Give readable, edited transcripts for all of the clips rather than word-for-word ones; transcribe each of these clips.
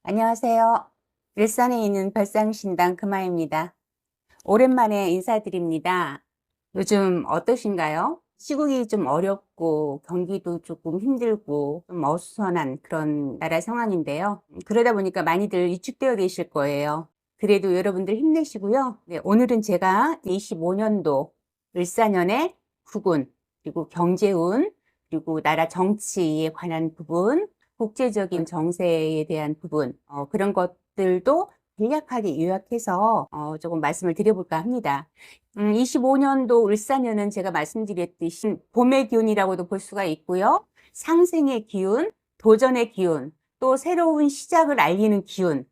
안녕하세요. 일산에 있는 별상신당 금아입니다. 오랜만에 인사드립니다. 요즘 어떠신가요? 시국이 좀 어렵고 경기도 조금 힘들고 좀 어수선한 그런 나라 상황인데요. 그러다 보니까 많이들 위축되어 계실 거예요. 그래도 여러분들 힘내시고요. 네, 오늘은 제가 25년도 을사년의 국운, 그리고 경제운, 그리고 나라 정치에 관한 부분, 국제적인 정세에 대한 부분, 그런 것들도 간략하게 요약해서 조금 말씀을 드려볼까 합니다. 25년도 을사년은 제가 말씀드렸듯이 봄의 기운이라고도 볼 수가 있고요. 상생의 기운, 도전의 기운, 또 새로운 시작을 알리는 기운,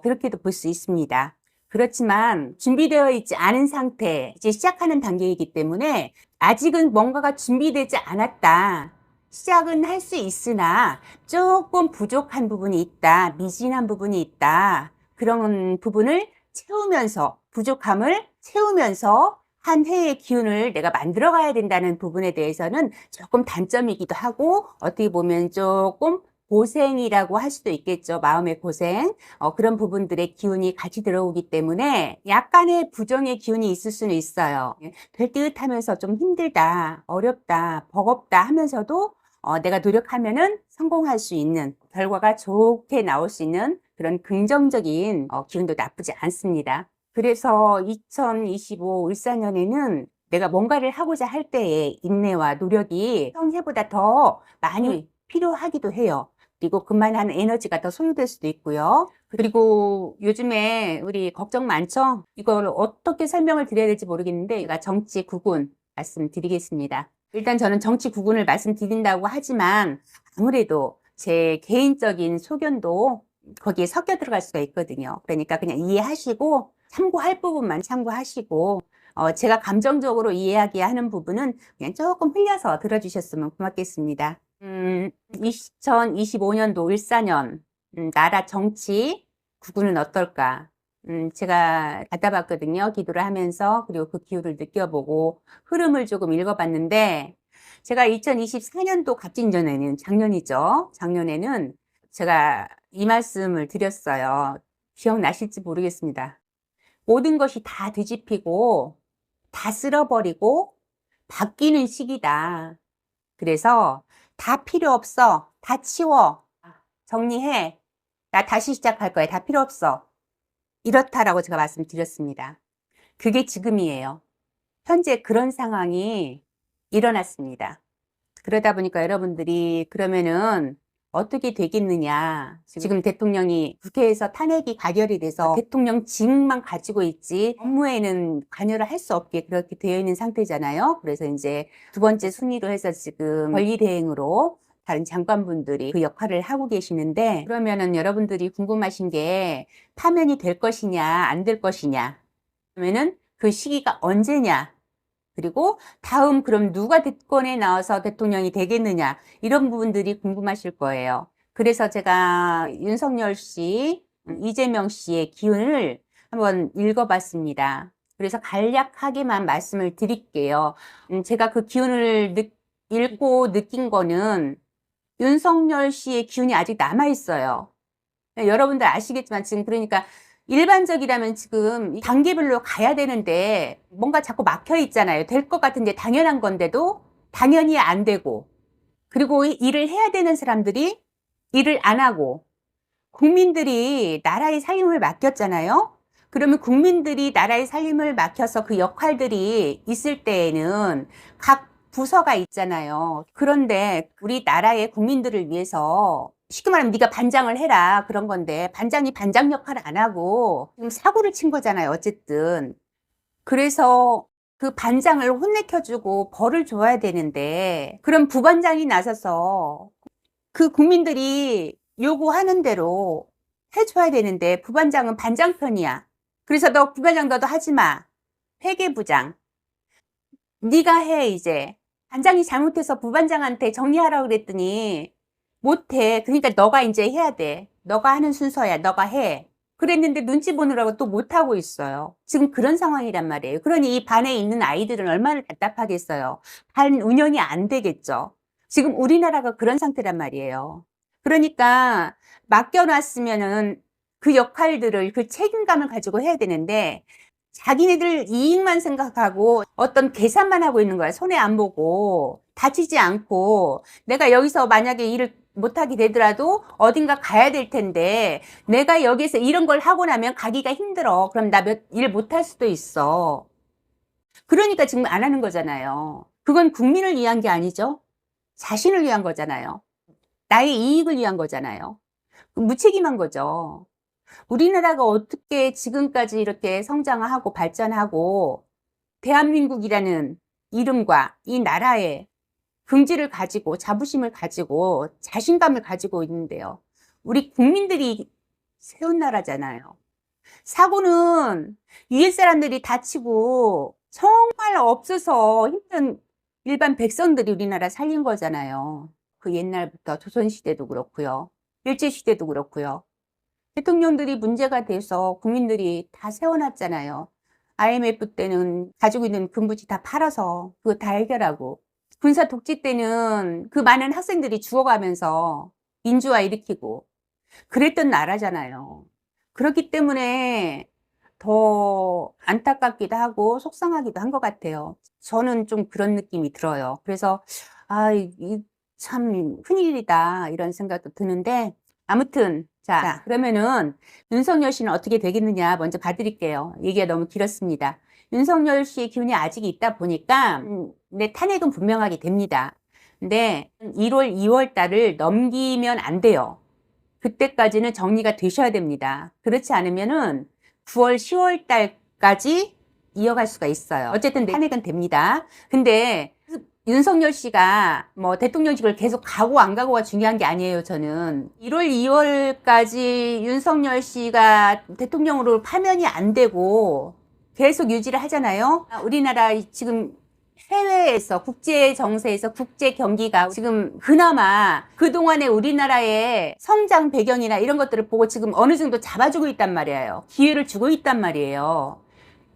그렇게도 볼 수 있습니다. 그렇지만 준비되어 있지 않은 상태, 이제 시작하는 단계이기 때문에 아직은 뭔가가 준비되지 않았다. 시작은 할 수 있으나 조금 부족한 부분이 있다. 미진한 부분이 있다. 그런 부분을 채우면서, 부족함을 채우면서 한 해의 기운을 내가 만들어 가야 된다는 부분에 대해서는 조금 단점이기도 하고, 어떻게 보면 조금 고생이라고 할 수도 있겠죠. 마음의 고생. 그런 부분들의 기운이 같이 들어오기 때문에 약간의 부정의 기운이 있을 수는 있어요. 될 듯 하면서 좀 힘들다, 어렵다, 버겁다 하면서도 내가 노력하면은 성공할 수 있는, 결과가 좋게 나올 수 있는 그런 긍정적인 기운도 나쁘지 않습니다. 그래서 2025 을사년에는 내가 뭔가를 하고자 할 때의 인내와 노력이 평소보다 더 많이 필요하기도 해요. 그리고 그만한 에너지가 더 소요될 수도 있고요. 그리고 요즘에 우리 걱정 많죠? 이걸 어떻게 설명을 드려야 될지 모르겠는데 제가 정치 구군 말씀드리겠습니다. 일단 저는 정치 구군을 말씀드린다고 하지만 아무래도 제 개인적인 소견도 거기에 섞여 들어갈 수가 있거든요. 그러니까 그냥 이해하시고 참고할 부분만 참고하시고 제가 감정적으로 이야기하는 부분은 그냥 조금 흘려서 들어주셨으면 고맙겠습니다. 2025년도 을사년 나라 정치 구군은 어떨까? 제가 받아봤거든요. 기도를 하면서. 그리고 그 기후를 느껴보고 흐름을 조금 읽어봤는데 제가 2024년도 갑진전에는 작년이죠. 작년에는 제가 이 말씀을 드렸어요. 기억나실지 모르겠습니다. 모든 것이 다 뒤집히고 다 쓸어버리고 바뀌는 시기다. 그래서 다 필요 없어. 다 치워. 정리해. 나 다시 시작할 거야. 다 필요 없어. 이렇다라고 제가 말씀드렸습니다. 그게 지금이에요. 현재 그런 상황이 일어났습니다. 그러다 보니까 여러분들이 그러면은 어떻게 되겠느냐. 지금 대통령이 국회에서 탄핵이 가결이 돼서 대통령직만 가지고 있지 업무에는 관여를 할 수 없게 그렇게 되어 있는 상태잖아요. 그래서 이제 두 번째 순위로 해서 지금 권리대행으로 다른 장관분들이 그 역할을 하고 계시는데 그러면은 여러분들이 궁금하신 게 파면이 될 것이냐 안 될 것이냐 그러면은 그 시기가 언제냐 그리고 다음 그럼 누가 대권에 나와서 대통령이 되겠느냐 이런 부분들이 궁금하실 거예요. 그래서 제가 윤석열 씨, 이재명 씨의 기운을 한번 읽어봤습니다. 그래서 간략하게만 말씀을 드릴게요. 제가 그 기운을 읽고 느낀 거는 윤석열 씨의 기운이 아직 남아있어요. 여러분들 아시겠지만 지금 그러니까 일반적이라면 지금 단계별로 가야 되는데 뭔가 자꾸 막혀 있잖아요. 될 것 같은데 당연한 건데도 당연히 안 되고 그리고 일을 해야 되는 사람들이 일을 안 하고 국민들이 나라의 살림을 맡겼잖아요. 그러면 국민들이 나라의 살림을 맡겨서 그 역할들이 있을 때에는 각 부서가 있잖아요. 그런데 우리 나라의 국민들을 위해서 쉽게 말하면 네가 반장을 해라 그런 건데 반장이 반장 역할을 안 하고 지금 사고를 친 거잖아요. 어쨌든. 그래서 그 반장을 혼내켜주고 벌을 줘야 되는데 그럼 부반장이 나서서 그 국민들이 요구하는 대로 해줘야 되는데 부반장은 반장 편이야. 그래서 너 부반장 너도 하지 마. 회계부장. 네가 해 이제. 반장이 잘못해서 부반장한테 정리하라고 그랬더니 못해. 그러니까 너가 이제 해야 돼. 너가 하는 순서야. 너가 해. 그랬는데 눈치 보느라고 또 못하고 있어요. 지금 그런 상황이란 말이에요. 그러니 이 반에 있는 아이들은 얼마나 답답하겠어요. 반 운영이 안 되겠죠. 지금 우리나라가 그런 상태란 말이에요. 그러니까 맡겨놨으면은 그 역할들을 그 책임감을 가지고 해야 되는데 자기네들 이익만 생각하고 어떤 계산만 하고 있는 거야. 손해 안 보고 다치지 않고 내가 여기서 만약에 일을 못하게 되더라도 어딘가 가야 될 텐데 내가 여기서 이런 걸 하고 나면 가기가 힘들어. 그럼 나 일 못할 수도 있어. 그러니까 지금 안 하는 거잖아요. 그건 국민을 위한 게 아니죠. 자신을 위한 거잖아요. 나의 이익을 위한 거잖아요. 무책임한 거죠. 우리나라가 어떻게 지금까지 이렇게 성장하고 발전하고 대한민국이라는 이름과 이 나라의 긍지를 가지고 자부심을 가지고 자신감을 가지고 있는데요. 우리 국민들이 세운 나라잖아요. 사고는 위에 사람들이 다치고 정말 없어서 힘든 일반 백성들이 우리나라 살린 거잖아요. 그 옛날부터 조선시대도 그렇고요. 일제시대도 그렇고요. 대통령들이 문제가 돼서 국민들이 다 세워놨잖아요. IMF 때는 가지고 있는 금부지 다 팔아서 그거 다 해결하고 군사 독재 때는 그 많은 학생들이 죽어가면서 민주화 일으키고 그랬던 나라잖아요. 그렇기 때문에 더 안타깝기도 하고 속상하기도 한 것 같아요. 저는 좀 그런 느낌이 들어요. 그래서 참 큰일이다 이런 생각도 드는데 아무튼 자 그러면은 윤석열 씨는 어떻게 되겠느냐 먼저 봐드릴게요. 얘기가 너무 길었습니다. 윤석열 씨의 기운이 아직 있다 보니까 내 탄핵은 분명하게 됩니다. 근데 1월, 2월 달을 넘기면 안 돼요. 그때까지는 정리가 되셔야 됩니다. 그렇지 않으면은 9월, 10월 달까지 이어갈 수가 있어요. 어쨌든 탄핵은 됩니다. 근데 윤석열 씨가 뭐 대통령직을 계속 가고 안 가고가 중요한 게 아니에요, 저는. 1월, 2월까지 윤석열 씨가 대통령으로 파면이 안 되고 계속 유지를 하잖아요. 우리나라 지금 해외에서 국제 정세에서 국제 경기가 지금 그나마 그동안의 우리나라의 성장 배경이나 이런 것들을 보고 지금 어느 정도 잡아주고 있단 말이에요. 기회를 주고 있단 말이에요.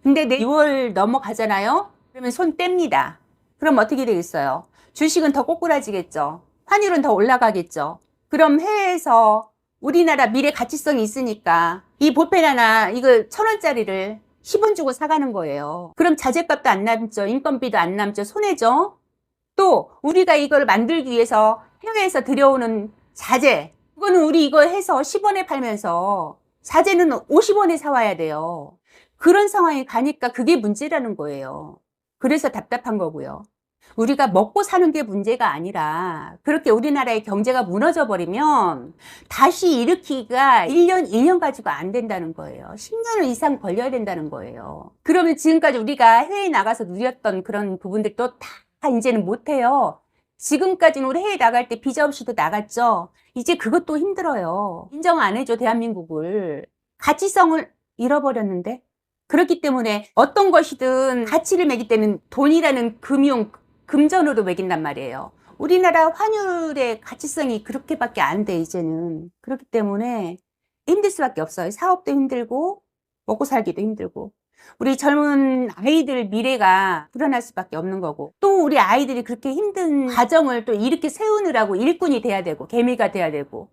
근데 6월 넘어가잖아요. 그러면 손 뗍니다. 그럼 어떻게 되겠어요? 주식은 더 꼬꾸라지겠죠. 환율은 더 올라가겠죠. 그럼 해외에서 우리나라 미래 가치성이 있으니까 이 볼펜 하나 이거 1,000원짜리를 10원 주고 사가는 거예요. 그럼 자재값도 안 남죠. 인건비도 안 남죠. 손해죠. 또 우리가 이걸 만들기 위해서 해외에서 들여오는 자재 그거는 우리 이거 해서 10원에 팔면서 자재는 50원에 사와야 돼요. 그런 상황에 가니까 그게 문제라는 거예요. 그래서 답답한 거고요. 우리가 먹고 사는 게 문제가 아니라 그렇게 우리나라의 경제가 무너져 버리면 다시 일으키기가 1년, 2년 가지고 안 된다는 거예요. 10년 이상 걸려야 된다는 거예요. 그러면 지금까지 우리가 해외에 나가서 누렸던 그런 부분들도 다 이제는 못해요. 지금까지는 우리 해외 나갈 때 비자 없이도 나갔죠. 이제 그것도 힘들어요. 인정 안 해줘, 대한민국을. 가치성을 잃어버렸는데. 그렇기 때문에 어떤 것이든 가치를 매길 때는 돈이라는 금전으로 매긴단 말이에요. 우리나라 환율의 가치성이 그렇게밖에 안 돼, 이제는. 그렇기 때문에 힘들 수밖에 없어요. 사업도 힘들고, 먹고 살기도 힘들고. 우리 젊은 아이들 미래가 불안할 수밖에 없는 거고. 또 우리 아이들이 그렇게 힘든 과정을 또 이렇게 세우느라고 일꾼이 돼야 되고, 개미가 돼야 되고.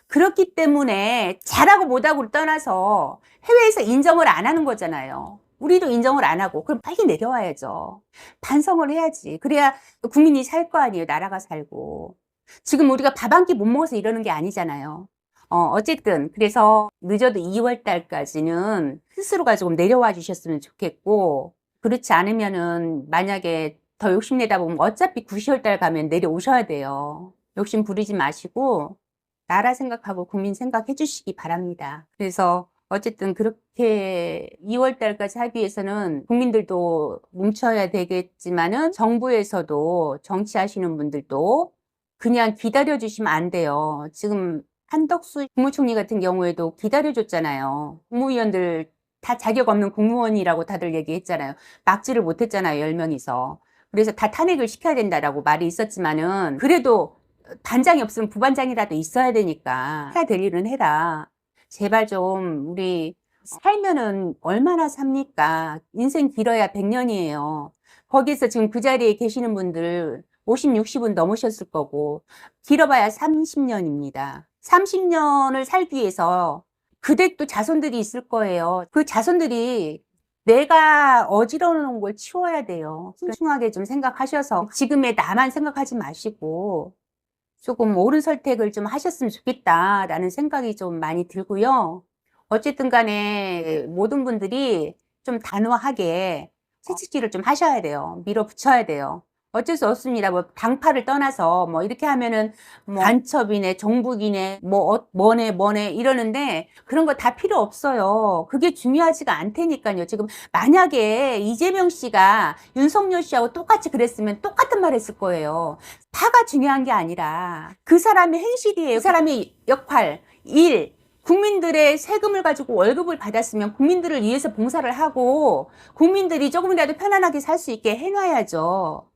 그렇기 때문에 잘하고 못하고를 떠나서 해외에서 인정을 안 하는 거잖아요. 우리도 인정을 안 하고 그럼 빨리 내려와야죠. 반성을 해야지. 그래야 국민이 살 거 아니에요. 나라가 살고. 지금 우리가 밥 한 끼 못 먹어서 이러는 게 아니잖아요. 어쨌든 그래서 늦어도 2월 달까지는 스스로가 조금 내려와 주셨으면 좋겠고 그렇지 않으면은 만약에 더 욕심내다 보면 어차피 9, 10월 달 가면 내려오셔야 돼요. 욕심 부리지 마시고 나라 생각하고 국민 생각해 주시기 바랍니다. 그래서 어쨌든 그렇게 2월 달까지 하기 위해서는 국민들도 뭉쳐야 되겠지만은 정부에서도 정치하시는 분들도 그냥 기다려 주시면 안 돼요. 지금 한덕수 국무총리 같은 경우에도 기다려 줬잖아요. 국무위원들 다 자격 없는 공무원이라고 다들 얘기했잖아요. 막지를 못했잖아요. 10명이서. 그래서 다 탄핵을 시켜야 된다라고 말이 있었지만은 그래도 반장이 없으면 부반장이라도 있어야 되니까 해야 될 일은 해라. 제발 좀 우리 살면은 얼마나 삽니까? 인생 길어야 100년이에요. 거기서 지금 그 자리에 계시는 분들 50, 60은 넘으셨을 거고, 길어봐야 30년입니다. 30년을 살기 위해서 그대 또 자손들이 있을 거예요. 그 자손들이 내가 어지러워 놓은 걸 치워야 돼요. 신중하게 좀 생각하셔서 지금의 나만 생각하지 마시고 조금 옳은 선택을 좀 하셨으면 좋겠다라는 생각이 좀 많이 들고요. 어쨌든 간에 모든 분들이 좀 단호하게 채찍질을 좀 하셔야 돼요. 밀어붙여야 돼요. 어쩔 수 없습니다. 뭐 당파를 떠나서 뭐 이렇게 하면은 뭐 간첩이네, 정북이네, 뭐네 이러는데 그런 거 다 필요 없어요. 그게 중요하지가 않다니까요. 지금 만약에 이재명 씨가 윤석열 씨하고 똑같이 그랬으면 똑같은 말 했을 거예요. 파가 중요한 게 아니라 그 사람의 행실이에요. 그 사람의 역할, 일, 국민들의 세금을 가지고 월급을 받았으면 국민들을 위해서 봉사를 하고 국민들이 조금이라도 편안하게 살 수 있게 해놔야죠.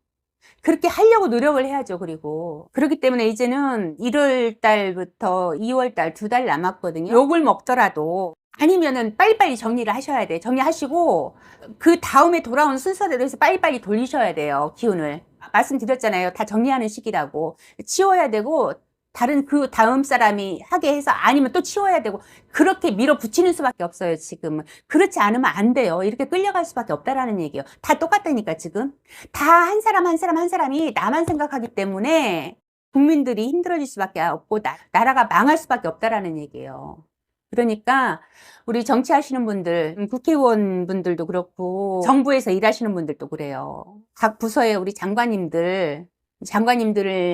그렇게 하려고 노력을 해야죠. 그리고 그렇기 때문에 이제는 1월 달부터 2월 달 2달 남았거든요. 욕을 먹더라도 아니면은 빨리빨리 정리를 하셔야 돼요. 정리하시고 그 다음에 돌아온 순서대로 해서 빨리빨리 돌리셔야 돼요. 기운을. 말씀드렸잖아요. 다 정리하는 시기라고. 치워야 되고 다른 그 다음 사람이 하게 해서 아니면 또 치워야 되고 그렇게 밀어붙이는 수밖에 없어요. 지금은. 그렇지 않으면 안 돼요. 이렇게 끌려갈 수밖에 없다라는 얘기예요. 다 똑같다니까 지금. 다 한 사람 한 사람 한 사람이 나만 생각하기 때문에 국민들이 힘들어질 수밖에 없고 나라가 망할 수밖에 없다라는 얘기예요. 그러니까 우리 정치하시는 분들, 국회의원 분들도 그렇고 정부에서 일하시는 분들도 그래요. 각 부서에 우리 장관님들을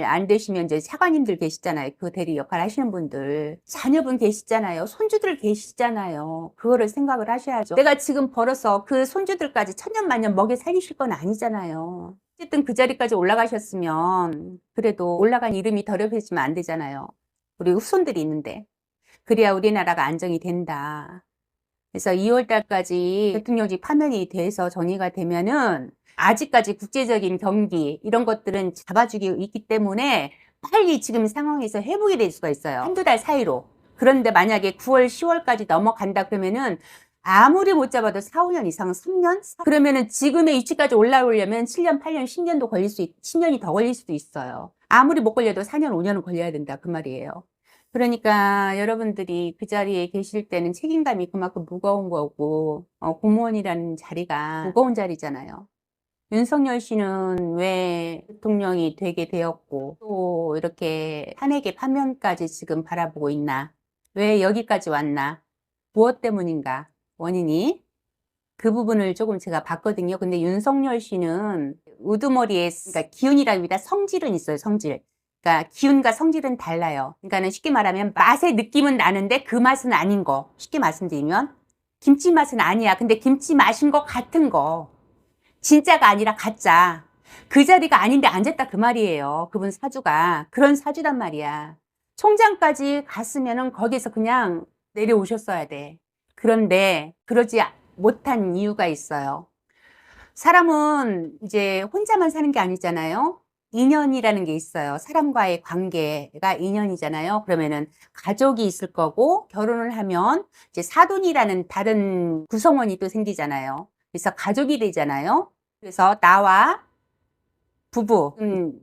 안 되시면 이제 차관님들 계시잖아요. 그 대리 역할 하시는 분들. 자녀분 계시잖아요. 손주들 계시잖아요. 그거를 생각을 하셔야죠. 내가 지금 벌어서 그 손주들까지 천년만년 먹여 살리실 건 아니잖아요. 어쨌든 그 자리까지 올라가셨으면 그래도 올라간 이름이 더럽혀지면 안 되잖아요. 우리 후손들이 있는데. 그래야 우리나라가 안정이 된다. 그래서 2월 달까지 대통령직 파면이 돼서 정리가 되면은 아직까지 국제적인 경기 이런 것들은 잡아주기 있기 때문에 빨리 지금 상황에서 회복이 될 수가 있어요. 한두 달 사이로. 그런데 만약에 9월, 10월까지 넘어간다 그러면은 아무리 못 잡아도 4, 5년 이상, 3년? 그러면은 지금의 위치까지 올라오려면 7년, 8년, 10년도 걸릴 10년이 더 걸릴 수도 있어요. 아무리 못 걸려도 4년, 5년은 걸려야 된다. 그 말이에요. 그러니까 여러분들이 그 자리에 계실 때는 책임감이 그만큼 무거운 거고, 공무원이라는 자리가 무거운 자리잖아요. 윤석열 씨는 왜 대통령이 되게 되었고, 또 이렇게 탄핵의 파면까지 지금 바라보고 있나? 왜 여기까지 왔나? 무엇 때문인가? 원인이? 그 부분을 조금 제가 봤거든요. 근데 윤석열 씨는 우두머리에, 그러니까 기운이라기보다 성질은 있어요, 성질. 그러니까 기운과 성질은 달라요. 그러니까는 쉽게 말하면 맛의 느낌은 나는데 그 맛은 아닌 거. 쉽게 말씀드리면 김치 맛은 아니야. 근데 김치 맛인 것 같은 거. 진짜가 아니라 가짜. 그 자리가 아닌데 앉았다 그 말이에요. 그분 사주가. 그런 사주란 말이야. 총장까지 갔으면은 거기서 그냥 내려오셨어야 돼. 그런데 그러지 못한 이유가 있어요. 사람은 이제 혼자만 사는 게 아니잖아요. 인연이라는 게 있어요. 사람과의 관계가 인연이잖아요. 그러면은 가족이 있을 거고 결혼을 하면 이제 사돈이라는 다른 구성원이 또 생기잖아요. 그래서 가족이 되잖아요. 그래서 나와 부부,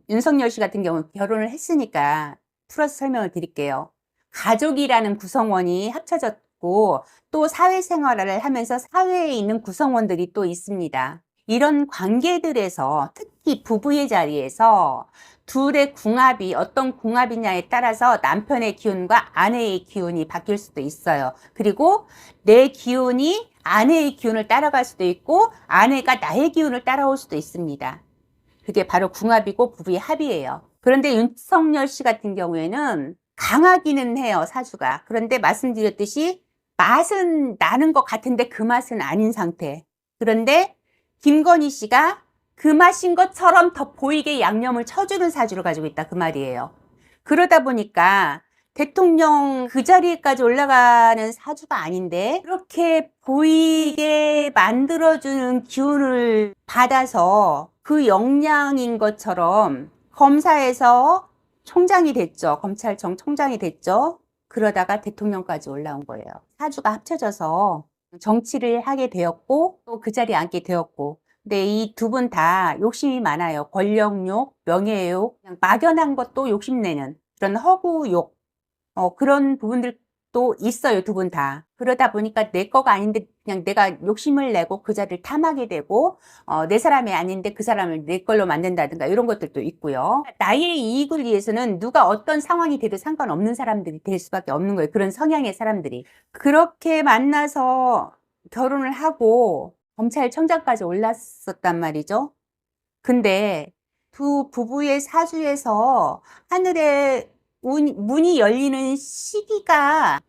윤석열 씨 같은 경우 결혼을 했으니까 풀어서 설명을 드릴게요. 가족이라는 구성원이 합쳐졌고 또 사회생활을 하면서 사회에 있는 구성원들이 또 있습니다. 이런 관계들에서 특히 부부의 자리에서 둘의 궁합이 어떤 궁합이냐에 따라서 남편의 기운과 아내의 기운이 바뀔 수도 있어요. 그리고 내 기운이 아내의 기운을 따라갈 수도 있고 아내가 나의 기운을 따라올 수도 있습니다. 그게 바로 궁합이고 부부의 합이에요. 그런데 윤석열 씨 같은 경우에는 강하기는 해요, 사주가. 그런데 말씀드렸듯이 맛은 나는 것 같은데 그 맛은 아닌 상태. 그런데 김건희 씨가 그 맛인 것처럼 더 보이게 양념을 쳐주는 사주를 가지고 있다 그 말이에요. 그러다 보니까 대통령 그 자리에까지 올라가는 사주가 아닌데 그렇게 보이게 만들어주는 기운을 받아서 그 역량인 것처럼 검사에서 총장이 됐죠. 검찰청 총장이 됐죠. 그러다가 대통령까지 올라온 거예요. 사주가 합쳐져서 정치를 하게 되었고 또 그 자리에 앉게 되었고 근데 이 두 분 다 욕심이 많아요. 권력욕, 명예욕, 그냥 막연한 것도 욕심내는 그런 허구욕, 그런 부분들도 있어요, 두 분 다. 그러다 보니까 내 거가 아닌데 그냥 내가 욕심을 내고 그 자리를 탐하게 되고, 내 사람이 아닌데 그 사람을 내 걸로 만든다든가 이런 것들도 있고요. 나의 이익을 위해서는 누가 어떤 상황이 돼도 상관없는 사람들이 될 수밖에 없는 거예요. 그런 성향의 사람들이. 그렇게 만나서 결혼을 하고 검찰청장까지 올랐었단 말이죠. 근데 두 부부의 사주에서 하늘에 문이 열리는 시기가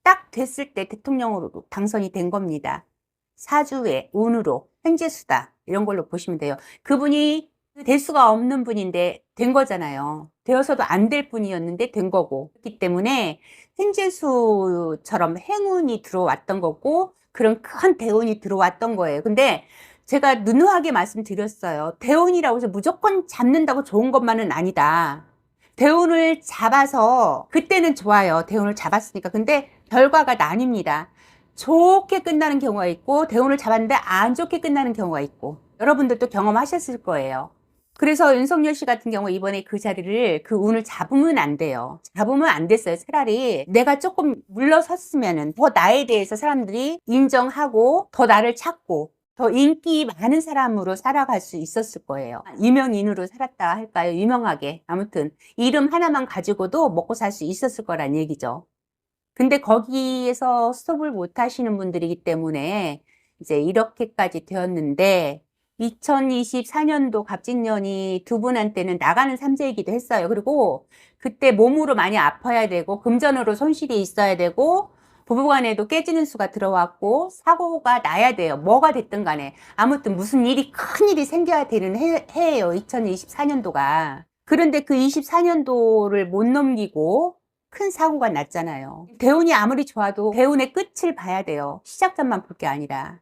딱 됐을 때 대통령으로 당선이 된 겁니다. 사주의 운으로 횡재수다 이런 걸로 보시면 돼요. 그분이 될 수가 없는 분인데 된 거잖아요. 되어서도 안 될 분이었는데 된 거고, 그렇기 때문에 횡재수처럼 행운이 들어왔던 거고 그런 큰 대운이 들어왔던 거예요. 근데 제가 누누하게 말씀드렸어요. 대운이라고 해서 무조건 잡는다고 좋은 것만은 아니다. 대운을 잡아서 그때는 좋아요. 대운을 잡았으니까. 근데 결과가 나뉩니다. 좋게 끝나는 경우가 있고 대운을 잡았는데 안 좋게 끝나는 경우가 있고, 여러분들도 경험하셨을 거예요. 그래서 윤석열 씨 같은 경우 이번에 그 자리를, 그 운을 잡으면 안 돼요. 잡으면 안 됐어요. 차라리 내가 조금 물러섰으면은 더 나에 대해서 사람들이 인정하고 더 나를 찾고 더 인기 많은 사람으로 살아갈 수 있었을 거예요. 유명인으로 살았다 할까요? 유명하게. 아무튼 이름 하나만 가지고도 먹고 살 수 있었을 거란 얘기죠. 근데 거기에서 스톱을 못 하시는 분들이기 때문에 이제 이렇게까지 되었는데, 2024년도 갑진년이 두 분한테는 나가는 삼재이기도 했어요. 그리고 그때 몸으로 많이 아파야 되고 금전으로 손실이 있어야 되고 부부간에도 깨지는 수가 들어왔고 사고가 나야 돼요. 뭐가 됐든 간에. 아무튼 무슨 일이, 큰 일이 생겨야 되는 해예요. 2024년도가. 그런데 그 24년도를 못 넘기고 큰 사고가 났잖아요. 대운이 아무리 좋아도 대운의 끝을 봐야 돼요. 시작점만 볼 게 아니라.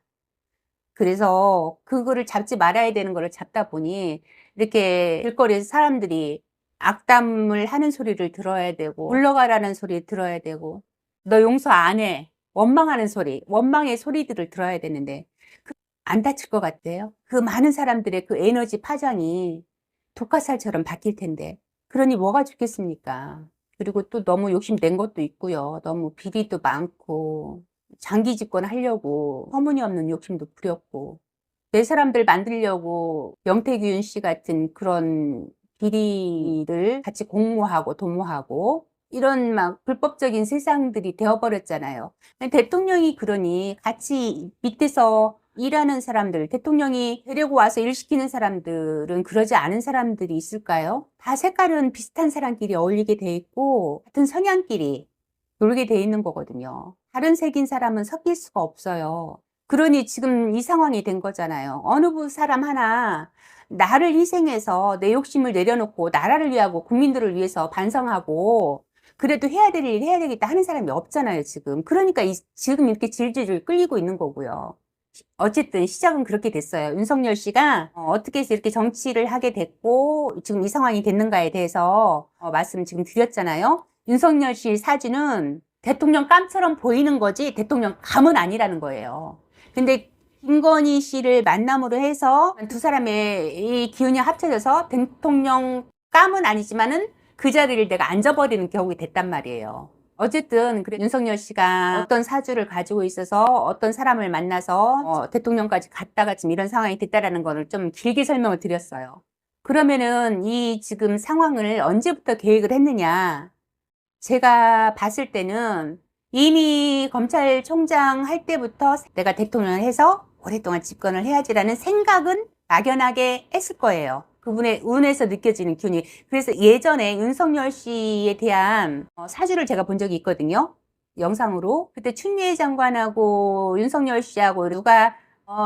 그래서 그거를 잡지 말아야 되는 거를 잡다 보니 이렇게 길거리에서 사람들이 악담을 하는 소리를 들어야 되고 물러가라는 소리 들어야 되고 너 용서 안 해, 원망하는 소리, 원망의 소리들을 들어야 되는데 안 다칠 것 같아요. 그 많은 사람들의 그 에너지 파장이 독화살처럼 바뀔 텐데. 그러니 뭐가 좋겠습니까? 그리고 또 너무 욕심낸 것도 있고요. 너무 비리도 많고 장기 집권 하려고 터무니없는 욕심도 부렸고, 내 사람들 만들려고 명태균 씨 같은 그런 비리를 같이 공모하고 도모하고 이런 막 불법적인 세상들이 되어버렸잖아요. 대통령이 그러니 같이 밑에서 일하는 사람들, 대통령이 데리고 와서 일 시키는 사람들은 그러지 않은 사람들이 있을까요? 다 색깔은 비슷한 사람끼리 어울리게 돼 있고 같은 성향끼리 놀게 돼 있는 거거든요. 다른 색인 사람은 섞일 수가 없어요. 그러니 지금 이 상황이 된 거잖아요. 어느 사람 하나 나를 희생해서 내 욕심을 내려놓고 나라를 위하고 국민들을 위해서 반성하고 그래도 해야 될 일 해야 되겠다 하는 사람이 없잖아요, 지금. 그러니까 지금 이렇게 질질 끌리고 있는 거고요. 어쨌든 시작은 그렇게 됐어요. 윤석열 씨가 어떻게 해서 이렇게 정치를 하게 됐고 지금 이 상황이 됐는가에 대해서 말씀 지금 드렸잖아요. 윤석열 씨 사주는 대통령 깜처럼 보이는 거지 대통령 감은 아니라는 거예요. 근데 김건희 씨를 만남으로 해서 두 사람의 이 기운이 합쳐져서 대통령 감은 아니지만은 그 자리를 내가 앉아버리는 경우가 됐단 말이에요. 어쨌든 그래, 윤석열 씨가 어떤 사주를 가지고 있어서 어떤 사람을 만나서 대통령까지 갔다가 지금 이런 상황이 됐다라는 거를 좀 길게 설명을 드렸어요. 그러면은 이 지금 상황을 언제부터 계획을 했느냐? 제가 봤을 때는 이미 검찰총장 할 때부터 내가 대통령을 해서 오랫동안 집권을 해야지라는 생각은 막연하게 했을 거예요. 그분의 운에서 느껴지는 기운이. 그래서 예전에 윤석열 씨에 대한 사주를 제가 본 적이 있거든요. 영상으로. 그때 추미애 장관하고 윤석열 씨하고 누가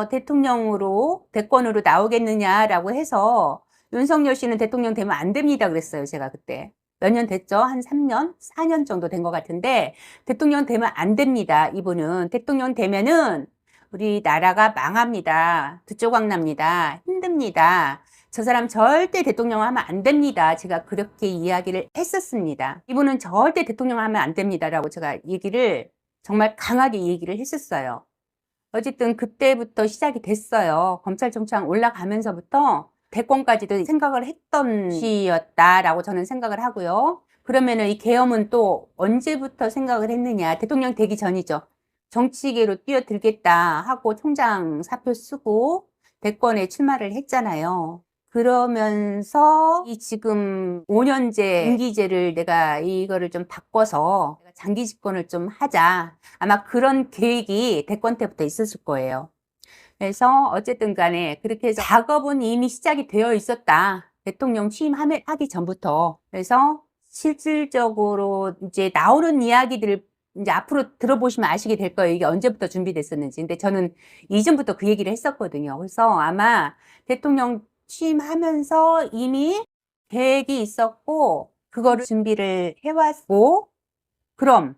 대통령으로 대권으로 나오겠느냐라고 해서 윤석열 씨는 대통령 되면 안 됩니다 그랬어요. 제가 그때. 몇 년 됐죠? 한 3년? 4년 정도 된 것 같은데 대통령 되면 안 됩니다. 이분은 대통령 되면은 우리 나라가 망합니다. 두조각 납니다. 힘듭니다. 저 사람 절대 대통령 하면 안 됩니다. 제가 그렇게 이야기를 했었습니다. 이분은 절대 대통령 하면 안 됩니다라고 제가 얘기를 정말 강하게 얘기를 했었어요. 어쨌든 그때부터 시작이 됐어요. 검찰총장 올라가면서부터 대권까지도 생각을 했던 시였다라고 저는 생각을 하고요. 그러면은 이 계엄은 또 언제부터 생각을 했느냐. 대통령 되기 전이죠. 정치계로 뛰어들겠다 하고 총장 사표 쓰고 대권에 출마를 했잖아요. 그러면서 이 지금 5년제 임기제를 내가 이거를 좀 바꿔서 장기 집권을 좀 하자. 아마 그런 계획이 대권 때부터 있었을 거예요. 그래서 어쨌든 간에 그렇게 해서 작업은 이미 시작이 되어 있었다. 대통령 취임하기 전부터. 그래서 실질적으로 이제 나오는 이야기들을 이제 앞으로 들어보시면 아시게 될 거예요. 이게 언제부터 준비됐었는지. 근데 저는 이전부터 그 얘기를 했었거든요. 그래서 아마 대통령 취임하면서 이미 계획이 있었고, 그거를 준비를 해왔고, 그럼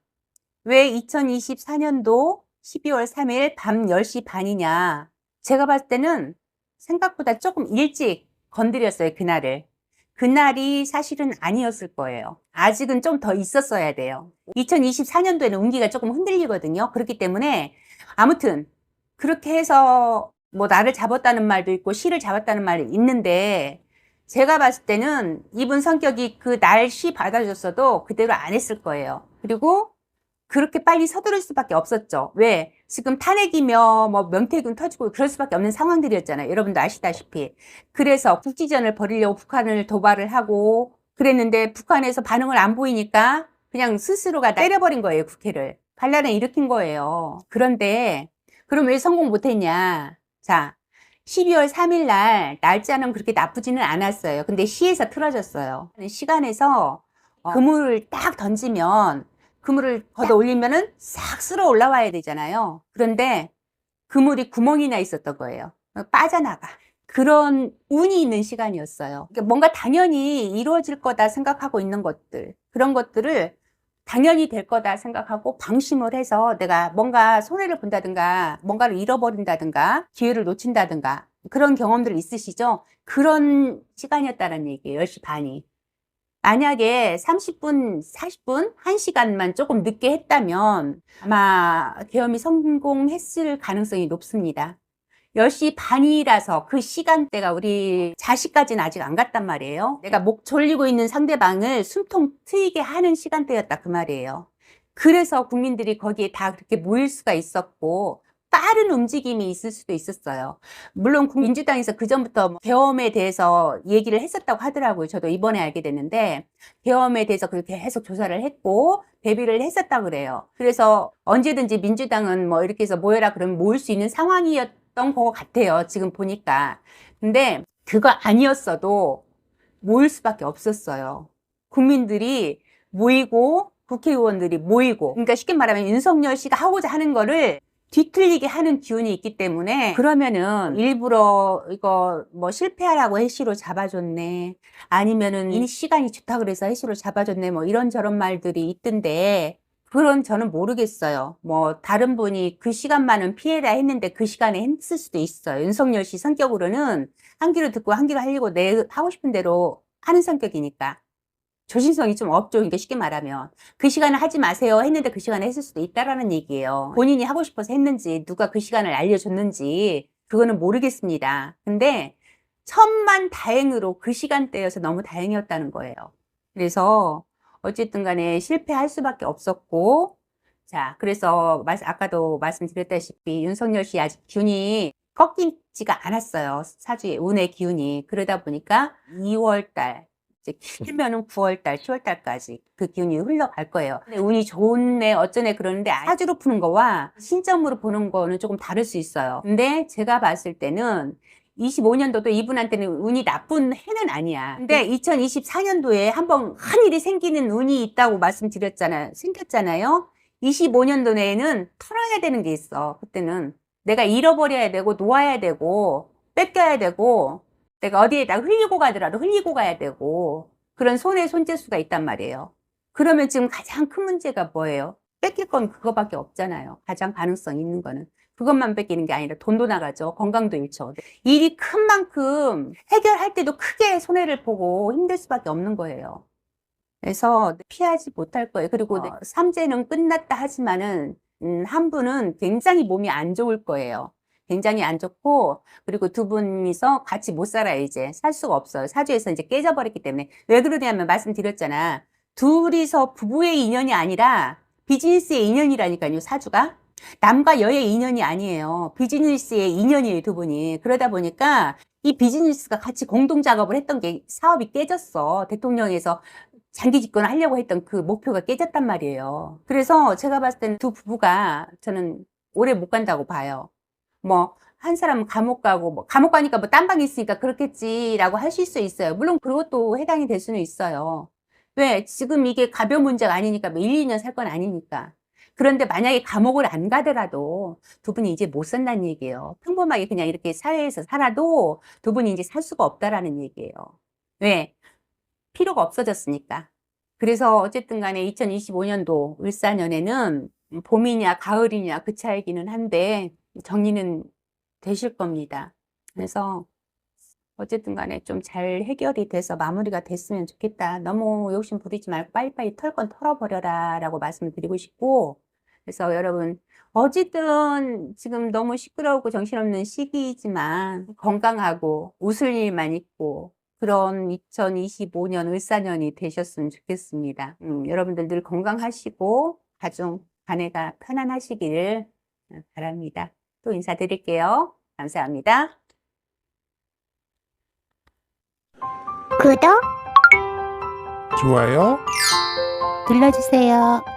왜 2024년도 12월 3일 밤 10시 반이냐. 제가 봤을 때는 생각보다 조금 일찍 건드렸어요, 그날을. 그날이 사실은 아니었을 거예요. 아직은 좀 더 있었어야 돼요. 2024년도에는 운기가 조금 흔들리거든요. 그렇기 때문에 아무튼 그렇게 해서 뭐 나를 잡았다는 말도 있고 시를 잡았다는 말이 있는데 제가 봤을 때는 이분 성격이 그 날 시 받아줬어도 그대로 안 했을 거예요. 그리고 그렇게 빨리 서두를 수밖에 없었죠. 왜? 지금 탄핵이며 뭐 명태균 터지고 그럴 수밖에 없는 상황들이었잖아요. 여러분도 아시다시피. 그래서 국지전을 벌이려고 북한을 도발을 하고 그랬는데 북한에서 반응을 안 보이니까 그냥 스스로가 때려버린 거예요, 국회를. 반란을 일으킨 거예요. 그런데 그럼 왜 성공 못했냐? 자, 12월 3일 날 날짜는 그렇게 나쁘지는 않았어요. 근데 시에서 틀어졌어요. 시간에서 그물을 딱 던지면 그물을 걷어 올리면은 싹 쓸어 올라와야 되잖아요. 그런데 그물이 구멍이 나 있었던 거예요. 빠져나가. 그런 운이 있는 시간이었어요. 그러니까 뭔가 당연히 이루어질 거다 생각하고 있는 것들, 그런 것들을 당연히 될 거다 생각하고 방심을 해서 내가 뭔가 손해를 본다든가 뭔가를 잃어버린다든가 기회를 놓친다든가 그런 경험들 있으시죠? 그런 시간이었다는 얘기예요. 10시 반이. 만약에 30분, 40분, 1시간만 조금 늦게 했다면 아마 계엄이 성공했을 가능성이 높습니다. 10시 반이라서 그 시간대가 우리 자식까지는 아직 안 갔단 말이에요. 내가 목 졸리고 있는 상대방을 숨통 트이게 하는 시간대였다 그 말이에요. 그래서 국민들이 거기에 다 그렇게 모일 수가 있었고 빠른 움직임이 있을 수도 있었어요. 물론 민주당에서 그전부터 계엄에 대해서 얘기를 했었다고 하더라고요. 저도 이번에 알게 됐는데 계엄에 대해서 그렇게 계속 조사를 했고 대비를 했었다고 그래요. 그래서 언제든지 민주당은 뭐 이렇게 해서 모여라 그러면 모일 수 있는 상황이었던 것 같아요. 지금 보니까. 근데 그거 아니었어도 모일 수밖에 없었어요. 국민들이 모이고 국회의원들이 모이고 그러니까 쉽게 말하면 윤석열 씨가 하고자 하는 거를 뒤틀리게 하는 기운이 있기 때문에 그러면은 일부러 이거 뭐 실패하라고 해시로 잡아줬네 아니면은 이 시간이 좋다 그래서 해시로 잡아줬네 뭐 이런저런 말들이 있던데 그런 저는 모르겠어요. 뭐 다른 분이 그 시간만은 피해라 했는데 그 시간에 했을 수도 있어요. 윤석열 씨 성격으로는 한 귀로 듣고 한 귀로 하려고 내 하고 싶은 대로 하는 성격이니까 조심성이 좀 없죠. 그러니까 쉽게 말하면 그 시간에 하지 마세요 했는데 그 시간에 했을 수도 있다라는 얘기예요. 본인이 하고 싶어서 했는지 누가 그 시간을 알려줬는지 그거는 모르겠습니다. 근데 천만 다행으로 그 시간대여서 너무 다행이었다는 거예요. 그래서 어쨌든 간에 실패할 수밖에 없었고 자 그래서 아까도 말씀드렸다시피 윤석열 씨 아직 균이 꺾이지가 않았어요. 사주의 운의 기운이. 그러다 보니까 2월 달 이제 길면은 9월 달, 10월 달까지 그 기운이 흘러갈 거예요. 근데 운이 좋네, 어쩌네 그러는데 사주로 푸는 거와 신점으로 보는 거는 조금 다를 수 있어요. 근데 제가 봤을 때는 25년도도 이분한테는 운이 나쁜 해는 아니야. 근데 2024년도에 한번 큰 일이 생기는 운이 있다고 말씀드렸잖아요. 생겼잖아요. 25년도 내에는 털어야 되는 게 있어. 그때는 내가 잃어버려야 되고 놓아야 되고 뺏겨야 되고 내가 어디에다 흘리고 가더라도 흘리고 가야 되고 그런 손에 손재수가 있단 말이에요. 그러면 지금 가장 큰 문제가 뭐예요? 뺏길 건 그거밖에 없잖아요. 가장 가능성 있는 거는. 그것만 뺏기는 게 아니라 돈도 나가죠. 건강도 잃죠. 일이 큰 만큼 해결할 때도 크게 손해를 보고 힘들 수밖에 없는 거예요. 그래서 피하지 못할 거예요. 그리고 삼재는 끝났다 하지만은 한 분은 굉장히 몸이 안 좋을 거예요. 굉장히 안 좋고, 그리고 두 분이서 같이 못 살아요, 이제. 살 수가 없어요. 사주에서 이제 깨져버렸기 때문에. 왜 그러냐면 말씀드렸잖아. 둘이서 부부의 인연이 아니라 비즈니스의 인연이라니까요, 사주가. 남과 여의 인연이 아니에요. 비즈니스의 인연이에요, 두 분이. 그러다 보니까 이 비즈니스가 같이 공동 작업을 했던 게 사업이 깨졌어. 대통령에서 장기 집권하려고 했던 그 목표가 깨졌단 말이에요. 그래서 제가 봤을 때는 두 부부가 저는 오래 못 간다고 봐요. 뭐, 한 사람은 감옥 가고, 뭐, 감옥 가니까 뭐, 딴 방이 있으니까 그렇겠지라고 하실 수 있어요. 물론 그것도 해당이 될 수는 있어요. 왜? 지금 이게 가벼운 문제가 아니니까, 뭐 1, 2년 살 건 아니니까. 그런데 만약에 감옥을 안 가더라도 두 분이 이제 못 산다는 얘기예요. 평범하게 그냥 이렇게 사회에서 살아도 두 분이 이제 살 수가 없다라는 얘기예요. 왜? 필요가 없어졌으니까. 그래서 어쨌든 간에 2025년도 을사년에는 봄이냐 가을이냐 그 차이기는 한데 정리는 되실 겁니다. 그래서 어쨌든 간에 좀 잘 해결이 돼서 마무리가 됐으면 좋겠다. 너무 욕심 부리지 말고 빨리빨리 털 건 털어버려라 라고 말씀을 드리고 싶고, 그래서 여러분 어쨌든 지금 너무 시끄러우고 정신없는 시기이지만 건강하고 웃을 일만 있고 그런 2025년 을사년이 되셨으면 좋겠습니다. 여러분들 늘 건강하시고 가정 자녀가 편안하시기를 바랍니다. 또 인사드릴게요. 감사합니다. 구독 좋아요. 눌러주세요.